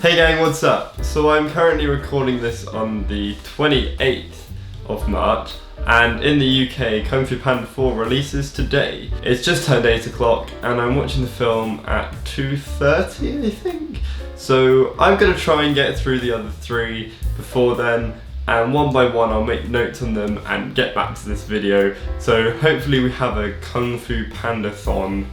Hey gang, what's up? So I'm currently recording this on the 28th of March, and in the UK, Kung Fu Panda 4 releases today. It's just turned 8 o'clock and I'm watching the film at 2:30, I think. So I'm going to try and get through the other three before then, and one by one I'll make notes on them and get back to this video. So hopefully we have a Kung Fu Panda-thon,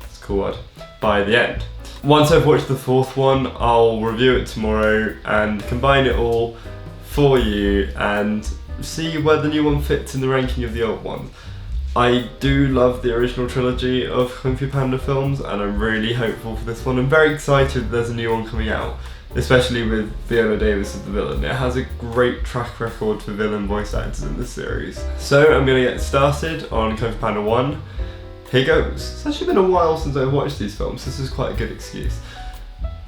that's a cool word, by the end. Once I've watched the fourth one, I'll review it tomorrow and combine it all for you and see where the new one fits in the ranking of the old one. I do love the original trilogy of Kung Fu Panda films and I'm really hopeful for this one. I'm very excited there's a new one coming out, especially with Viola Davis as the villain. It has a great track record for villain voice actors in this series. So I'm going to get started on Kung Fu Panda 1. Here goes. It's actually been a while since I've watched these films, this is quite a good excuse.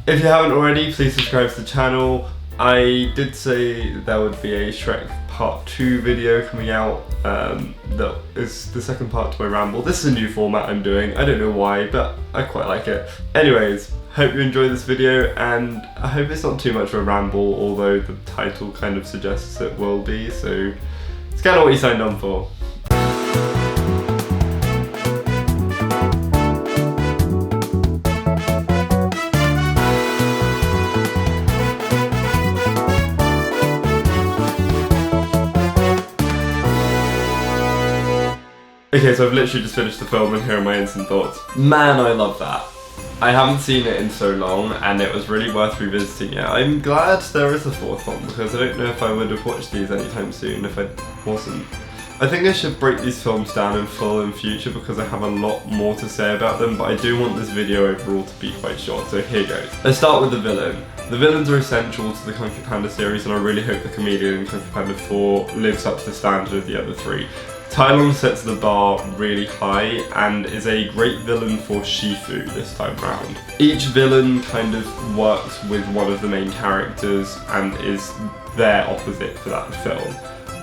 If you haven't already, please subscribe to the channel. I did say there would be a Shrek Part 2 video coming out, that is the second part to my ramble. This is a new format I'm doing, I don't know why, but I quite like it. Anyways, hope you enjoy this video, and I hope it's not too much of a ramble, although the title kind of suggests it will be, so it's kind of what you signed on for. Okay, so I've literally just finished the film and here are my instant thoughts. Man, I love that. I haven't seen it in so long and it was really worth revisiting it. I'm glad there is a fourth one because I don't know if I would have watched these anytime soon if I wasn't. I think I should break these films down in full in future because I have a lot more to say about them, but I do want this video overall to be quite short, so here goes. Let's start with the villain. The villains are essential to the Kung Fu Panda series and I really hope the comedian in Kung Fu Panda 4 lives up to the standard of the other three. Tai Lung sets the bar really high and is a great villain for Shifu this time round. Each villain kind of works with one of the main characters and is their opposite for that film.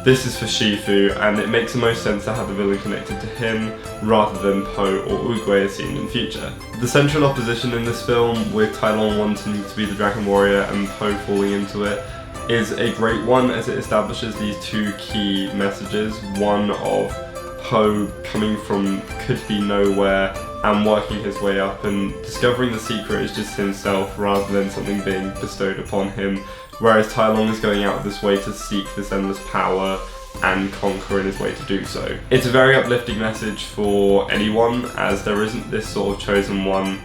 This is for Shifu and it makes the most sense to have the villain connected to him rather than Po or Oogway as seen in future. The central opposition in this film, with Tai Lung wanting to be the Dragon Warrior and Po falling into it, is a great one as it establishes these two key messages. One of Po coming from could be nowhere and working his way up and discovering the secret is just himself rather than something being bestowed upon him, whereas Tai Lung is going out of this way to seek this endless power and conquer in his way to do so. It's a very uplifting message for anyone as there isn't this sort of chosen one.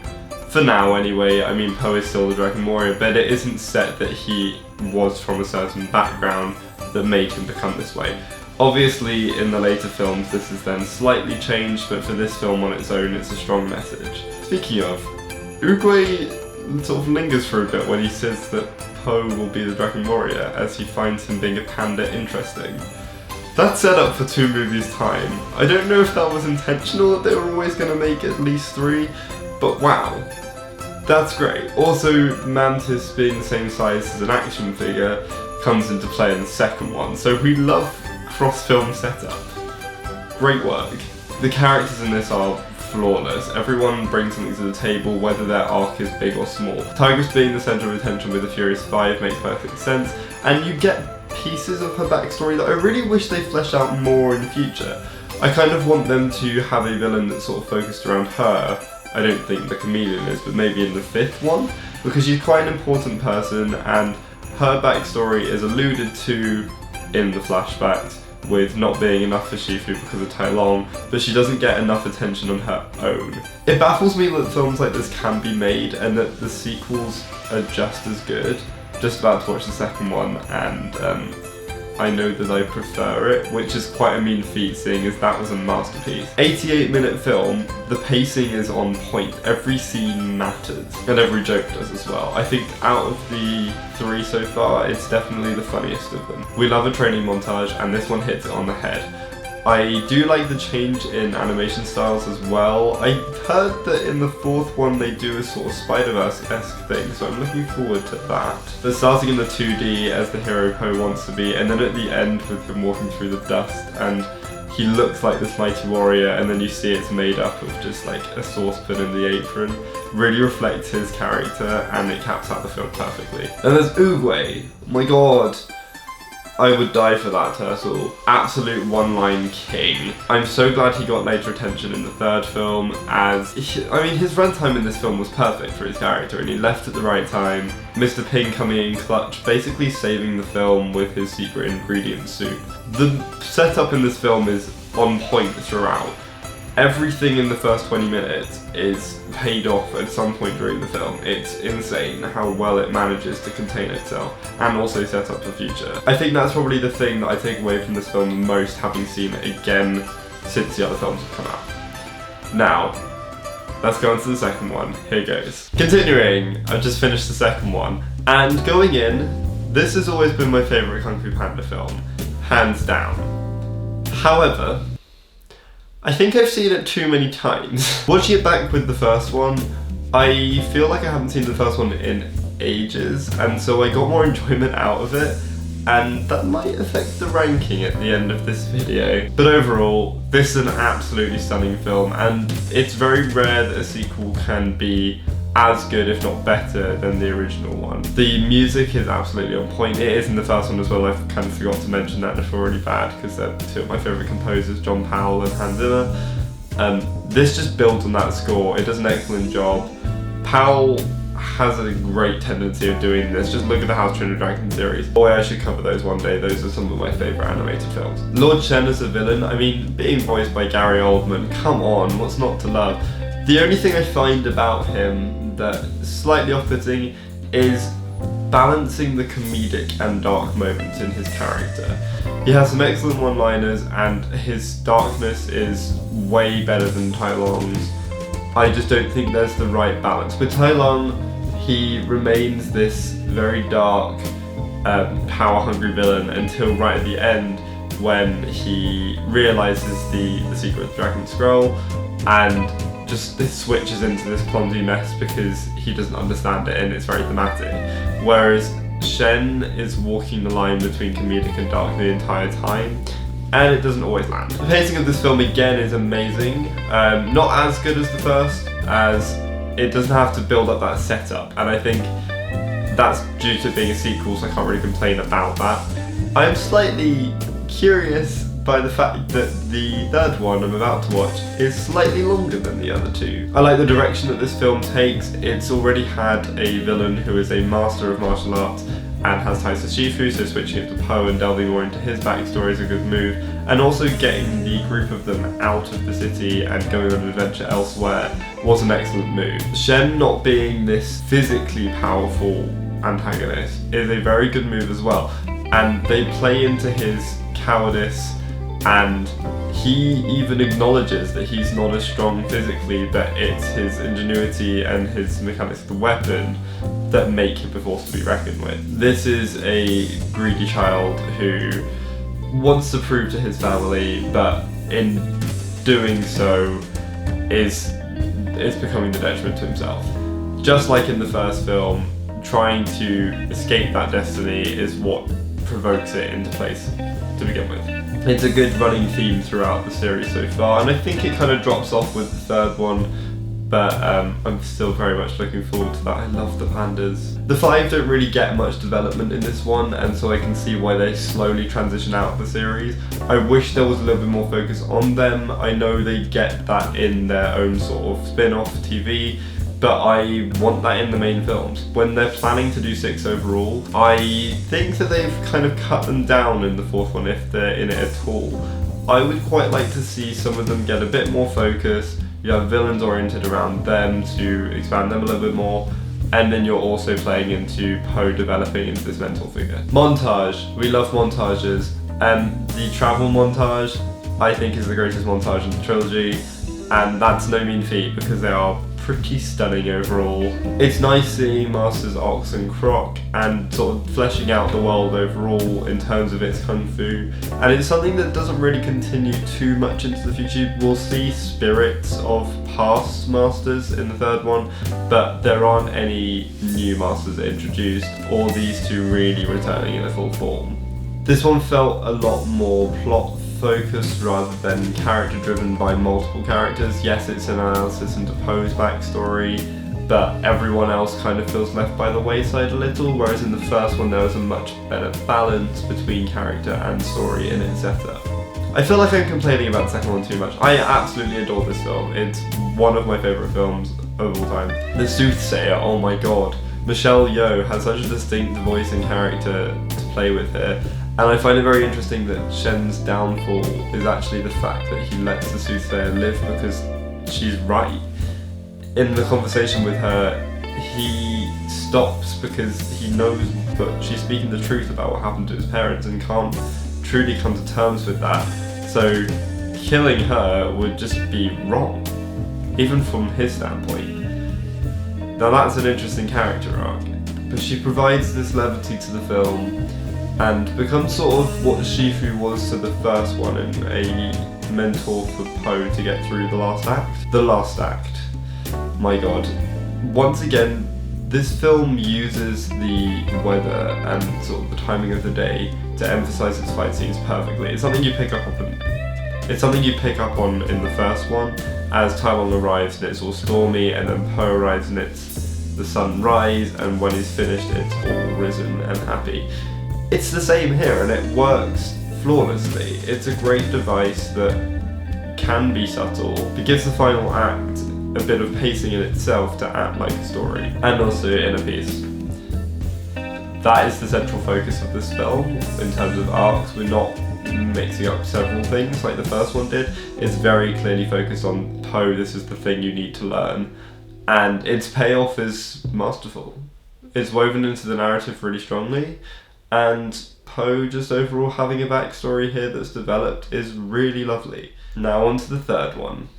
For now anyway. I mean, Po is still the Dragon Warrior, but it isn't set that he was from a certain background that made him become this way. Obviously in the later films this is then slightly changed, but for this film on its own it's a strong message. Speaking of, Oogway sort of lingers for a bit when he says that Po will be the Dragon Warrior as he finds him being a panda interesting. That's set up for 2 movies time. I don't know if that was intentional that they were always going to make at least 3, but wow. That's great. Also, Mantis being the same size as an action figure comes into play in the second one, so we love cross-film setup. Great work. The characters in this are flawless. Everyone brings something to the table, whether their arc is big or small. Tigress being the centre of attention with the Furious 5 makes perfect sense, and you get pieces of her backstory that I really wish they fleshed out more in the future. I kind of want them to have a villain that's sort of focused around her. I don't think the comedian is, but maybe in the 5th one, because she's quite an important person and her backstory is alluded to in the flashbacks with not being enough for Shifu because of Tai Lung, but she doesn't get enough attention on her own. It baffles me that films like this can be made and that the sequels are just as good. Just about to watch the second one and I know that I prefer it, which is quite a mean feat seeing as that was a masterpiece. 88-minute film, the pacing is on point, every scene matters, and every joke does as well. I think out of the 3 so far, it's definitely the funniest of them. We love a training montage and this one hits it on the head. I do like the change in animation styles as well. I heard that in the 4th one they do a sort of Spider-Verse-esque thing, so I'm looking forward to that. But starting in the 2D as the hero Po wants to be, and then at the end with him walking through the dust and he looks like this mighty warrior, and then you see it's made up of just like a saucepan in the apron. Really reflects his character, and it caps out the film perfectly. And there's Oogway. Oh my god. I would die for that turtle. Absolute one-line king. I'm so glad he got later attention in the third film, as, I mean, his runtime in this film was perfect for his character, and he left at the right time. Mr. Ping coming in clutch, basically saving the film with his secret ingredient soup. The setup in this film is on point throughout. Everything in the first 20 minutes is paid off at some point during the film. It's insane how well it manages to contain itself and also set up the future. I think that's probably the thing that I take away from this film the most, having seen it again since the other films have come out. Now, let's go on to the second one. Here goes. Continuing, I've just finished the second one, and going in, this has always been my favourite Kung Fu Panda film, hands down. However, I think I've seen it too many times. Watching it back with the first one, I feel like I haven't seen the first one in ages, and so I got more enjoyment out of it, and that might affect the ranking at the end of this video. But overall, this is an absolutely stunning film, and it's very rare that a sequel can be as good, if not better, than the original one. The music is absolutely on point. It is in the first one as well. I kind of forgot to mention that, and I feel really bad because they're two of my favourite composers, John Powell and Hans Zimmer. This just builds on that score. It does an excellent job. Powell has a great tendency of doing this. Just look at the How to Train Your Dragon series. Boy, I should cover those one day. Those are some of my favourite animated films. Lord Shen as a villain, I mean, being voiced by Gary Oldman, come on, what's not to love? The only thing I find about him that's slightly off-putting is balancing the comedic and dark moments in his character. He has some excellent one-liners, and his darkness is way better than Tai Lung's. I just don't think there's the right balance. With Tai Lung, he remains this very dark, power-hungry villain until right at the end, when he realises the secret of the Dragon Scroll, and just this switches into this clumsy mess because he doesn't understand it, and it's very thematic. Whereas Shen is walking the line between comedic and dark the entire time, and it doesn't always land. The pacing of this film again is amazing. Not as good as the first, as it doesn't have to build up that setup, and I think that's due to being a sequel, so I can't really complain about that. I'm slightly curious by the fact that the third one I'm about to watch is slightly longer than the other two. I like the direction that this film takes. It's already had a villain who is a master of martial arts and has ties to Shifu, so switching it to Po and delving more into his backstory is a good move, and also getting the group of them out of the city and going on an adventure elsewhere was an excellent move. Shen not being this physically powerful antagonist is a very good move as well, and they play into his cowardice, and he even acknowledges that he's not as strong physically, but it's his ingenuity and his mechanics of the weapon that make him a force to be reckoned with. This is a greedy child who wants to prove to his family, but in doing so is becoming the detriment to himself. Just like in the first film, trying to escape that destiny is what provokes it into place to begin with. It's a good running theme throughout the series so far, and I think it kind of drops off with the third one, but I'm still very much looking forward to that. I love the pandas. The five don't really get much development in this one, and so I can see why they slowly transition out of the series. I wish there was a little bit more focus on them. I know they get that in their own sort of spin-off TV, but I want that in the main films. When they're planning to do 6 overall, I think that they've kind of cut them down in the fourth one if they're in it at all. I would quite like to see some of them get a bit more focus. You have villains oriented around them to expand them a little bit more, and then you're also playing into Po developing into this mentor figure. Montage. We love montages. The travel montage, I think, is the greatest montage in the trilogy, and that's no mean feat because they are pretty stunning overall. It's nice seeing Masters Ox and Croc and sort of fleshing out the world overall in terms of its kung fu, and it's something that doesn't really continue too much into the future. We'll see spirits of past masters in the third one, but there aren't any new masters introduced or these two really returning in a full form. This one felt a lot more plot focused rather than character driven by multiple characters. Yes, it's an analysis into Poe's backstory, but everyone else kind of feels left by the wayside a little, whereas in the first one there was a much better balance between character and story in its setup. I feel like I'm complaining about the second one too much. I absolutely adore this film. It's one of my favourite films of all time. The Soothsayer, oh my god. Michelle Yeoh has such a distinct voice and character to play with here. And I find it very interesting that Shen's downfall is actually the fact that he lets the Soothsayer live because she's right. In the conversation with her, he stops because he knows that she's speaking the truth about what happened to his parents and can't truly come to terms with that. So killing her would just be wrong, even from his standpoint. Now that's an interesting character arc, but she provides this levity to the film and becomes sort of what Shifu was to the first one, and a mentor for Poe to get through the last act. The last act. My god. Once again, this film uses the weather and sort of the timing of the day to emphasize its fight scenes perfectly. It's something you pick up on in the first one, as Tai Lung arrives and it's all stormy, and then Poe arrives and it's the sunrise, and when he's finished it's all risen and happy. It's the same here, and it works flawlessly. It's a great device that can be subtle, but gives the final act a bit of pacing in itself to act like a story, and also in a piece. That is the central focus of this film in terms of arcs. We're not mixing up several things like the first one did. It's very clearly focused on Poe, this is the thing you need to learn, and its payoff is masterful. It's woven into the narrative really strongly, and Poe just overall having a backstory here that's developed is really lovely. Now on to the third one.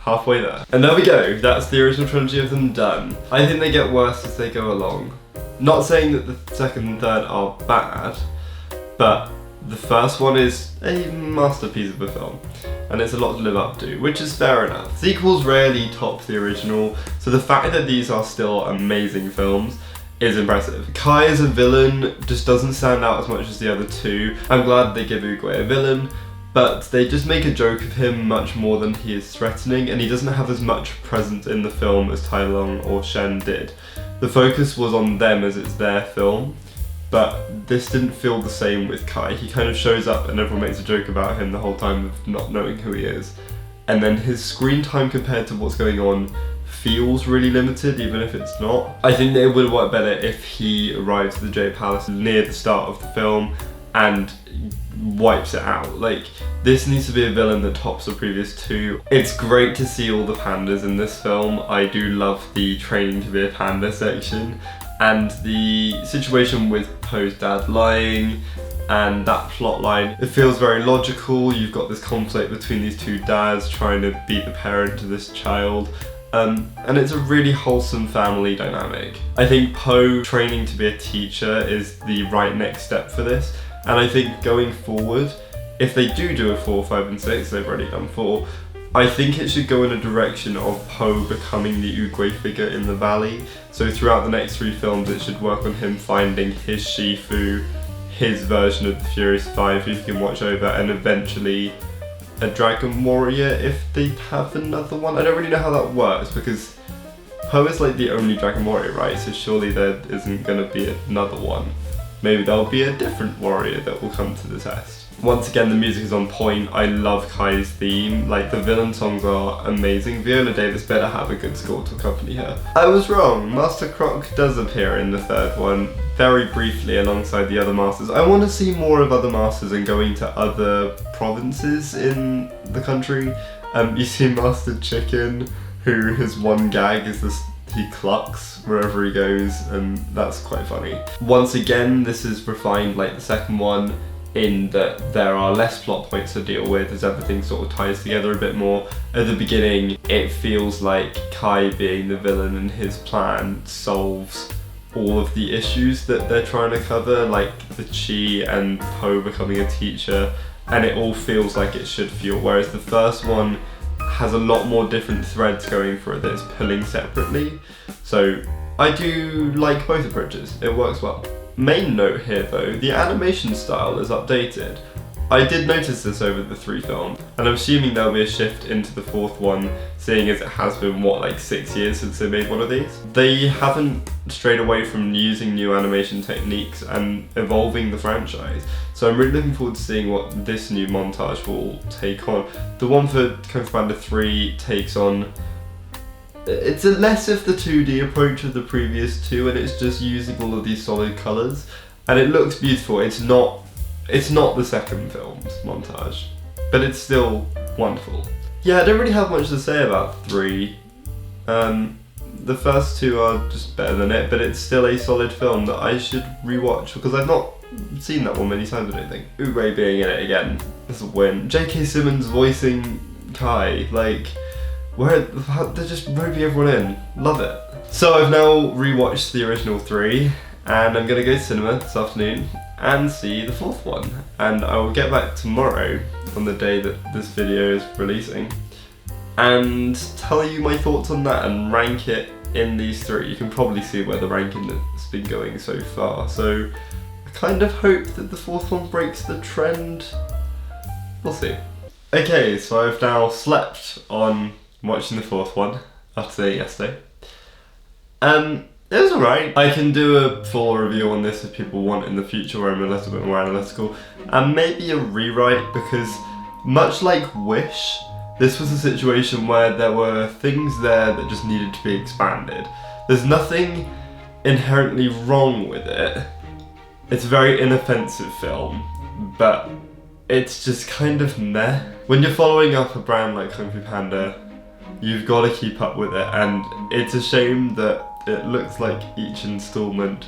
Halfway there. And there we go, that's the original trilogy of them done. I think they get worse as they go along. Not saying that the second and third are bad, but the first one is a masterpiece of a film, and it's a lot to live up to, which is fair enough. Sequels rarely top the original, so the fact that these are still amazing films is impressive. Kai as a villain just doesn't stand out as much as the other two. I'm glad they give Oogway a villain, but they just make a joke of him much more than he is threatening, and he doesn't have as much presence in the film as Tai Lung or Shen did. The focus was on them as it's their film, but this didn't feel the same with Kai. He kind of shows up and everyone makes a joke about him the whole time of not knowing who he is. And then his screen time compared to what's going on feels really limited, even if it's not. I think that it would work better if he arrives at the Jade Palace near the start of the film and wipes it out. Like, this needs to be a villain that tops the previous two. It's great to see all the pandas in this film. I do love the training to be a panda section, and the situation with Poe's dad lying and that plot line. It feels very logical. You've got this conflict between these two dads trying to be the parent to this child. And it's a really wholesome family dynamic. I think Poe training to be a teacher is the right next step for this. And I think going forward, if they do a 4, 5 and 6, they've already done 4, I think it should go in a direction of Poe becoming the Oogway figure in the valley. So throughout the next 3 films, it should work on him finding his Shifu, his version of the Furious 5 who he can watch over, and eventually a Dragon Warrior if they have another one. I don't really know how that works because Poe is like the only Dragon Warrior, right? So surely there isn't going to be another one. Maybe there'll be a different warrior that will come to the test. Once again, the music is on point. I love Kai's theme. Like, the villain songs are amazing. Viola Davis better have a good score to accompany her. I was wrong. Master Croc does appear in the third one, very briefly alongside the other masters. I want to see more of other masters and going to other provinces in the country. You see Master Chicken, who his one gag is this, he clucks wherever he goes, and that's quite funny. Once again, this is refined like the second one, in that there are less plot points to deal with as everything sort of ties together a bit more. At the beginning, it feels like Kai being the villain and his plan solves all of the issues that they're trying to cover, like the Chi and Poe becoming a teacher, and it all feels like it should feel, whereas the first one has a lot more different threads going for it that it's pulling separately. So I do like both approaches, it works well. Main note here though, the animation style is updated. I did notice this over the 3 films, and I'm assuming there'll be a shift into the 4th one, seeing as it has been, what, like 6 years since they made one of these? They haven't strayed away from using new animation techniques and evolving the franchise, so I'm really looking forward to seeing what this new montage will take on. The one for Kung Fu Panda 3 takes on, it's a less of the 2D approach of the previous 2, and it's just using all of these solid colours, and it looks beautiful. It's not the second film's montage, but it's still wonderful. Yeah, I don't really have much to say about 3. The first 2 are just better than it, but it's still a solid film that I should rewatch because I've not seen that one many times, I don't think. Ure being in it again is a win. J.K. Simmons voicing Kai, like, they're just roping everyone in. Love it. So I've now rewatched the original 3, and I'm gonna go to cinema this afternoon and see the 4th one. And I will get back tomorrow on the day that this video is releasing and tell you my thoughts on that and rank it in these 3. You can probably see where the ranking has been going so far. So I kind of hope that the 4th one breaks the trend. We'll see. Okay, so I've now slept on watching the 4th one after seeing it yesterday. It was alright. I can do a full review on this if people want in the future where I'm a little bit more analytical, and maybe a rewrite, because much like Wish, this was a situation where there were things there that just needed to be expanded. There's nothing inherently wrong with it. It's a very inoffensive film, but it's just kind of meh. When you're following up a brand like Kung Fu Panda, you've got to keep up with it, and it's a shame that it looks like each installment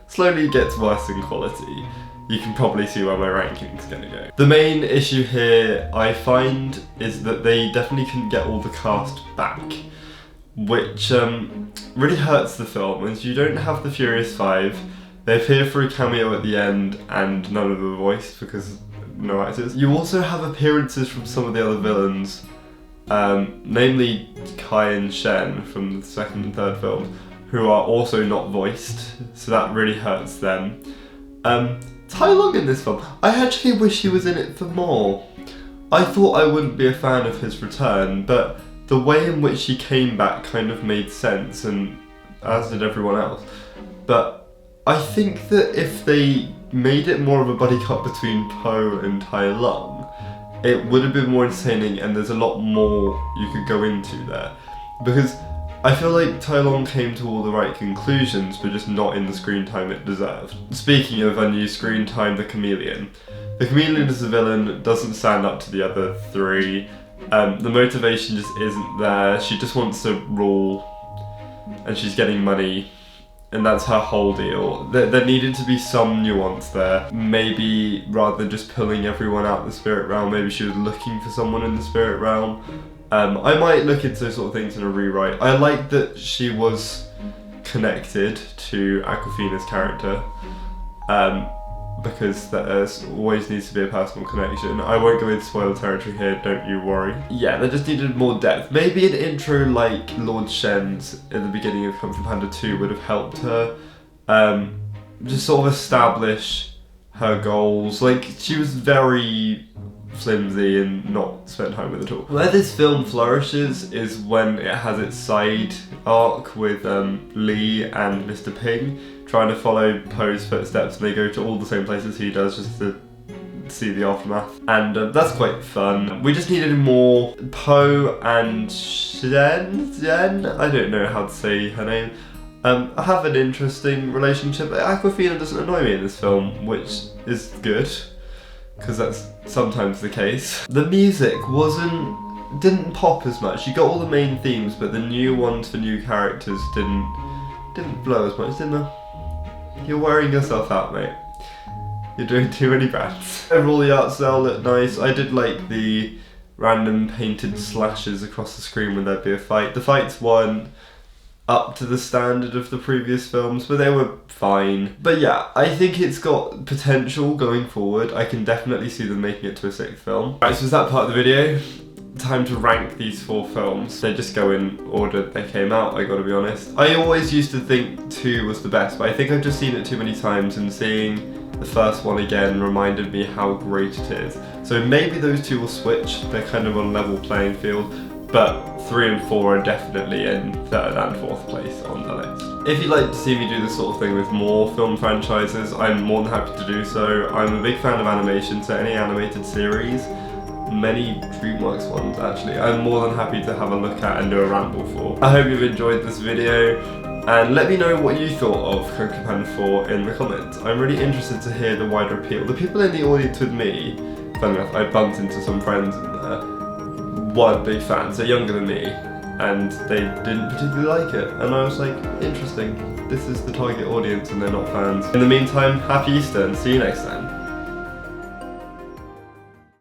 slowly gets worse in quality. You can probably see where my ranking's gonna go. The main issue here, I find, is that they definitely couldn't get all the cast back, which really hurts the film, as you don't have the Furious 5. They appear for a cameo at the end, and none of them are voiced because no actors. You also have appearances from some of the other villains, namely Kai and Shen from the 2nd and 3rd films, who are also not voiced, so that really hurts them. Tai Lung in this film, I actually wish he was in it for more. I thought I wouldn't be a fan of his return, but the way in which he came back kind of made sense, and as did everyone else. But I think that if they made it more of a buddy cop between Po and Tai Lung, it would have been more entertaining, and there's a lot more you could go into there. Because I feel like Tai Lung came to all the right conclusions, but just not in the screen time it deserved. Speaking of unused screen time, the Chameleon. The Chameleon as a villain doesn't stand up to the other 3. The motivation just isn't there. She just wants to rule, and she's getting money, and that's her whole deal. There needed to be some nuance there. Maybe rather than just pulling everyone out of the spirit realm, maybe she was looking for someone in the spirit realm. I might look into those sort of things in a rewrite. I like that she was connected to Awkwafina's character, because there always needs to be a personal connection. I won't go into spoiler territory here, don't you worry. Yeah, they just needed more depth. Maybe an intro like Lord Shen's in the beginning of Kung Fu Panda 2 would have helped her just sort of establish her goals. Like, she was very flimsy and not spent time with at all. Where this film flourishes is when it has its side arc with Lee and Mr. Ping trying to follow Po's footsteps, and they go to all the same places he does just to see the aftermath, and that's quite fun. We just needed more Po and Jen, I don't know how to say her name, have an interesting relationship. Awkwafina doesn't annoy me in this film, which is good, because that's sometimes the case. The music didn't pop as much. You got all the main themes, but the new ones for new characters didn't blow as much, didn't they? You're wearing yourself out, mate. You're doing too many brands. Overall, the art style looked nice. I did like the random painted slashes across the screen when there'd be a fight. The fights weren't up to the standard of the previous films, but they were fine. But yeah, I think it's got potential going forward. I can definitely see them making it to a 6th film. Right, so is that part of the video? Time to rank these 4 films. They just go in order they came out, I gotta be honest. I always used to think 2 was the best, but I think I've just seen it too many times, and seeing the first one again reminded me how great it is. So maybe those two will switch, they're kind of on a level playing field, but 3 and 4 are definitely in 3rd and 4th place on the list. If you'd like to see me do this sort of thing with more film franchises, I'm more than happy to do so. I'm a big fan of animation, so any animated series, many DreamWorks ones actually, I'm more than happy to have a look at and do a ramble for. I hope you've enjoyed this video, and let me know what you thought of Kung Fu Panda 4 in the comments. I'm really interested to hear the wider appeal. The people in the audience with me, funny enough, I bumped into some friends in there, weren't big fans, they're younger than me, and they didn't particularly like it, and I was like, interesting, this is the target audience and they're not fans. In the meantime, happy Easter and see you next time.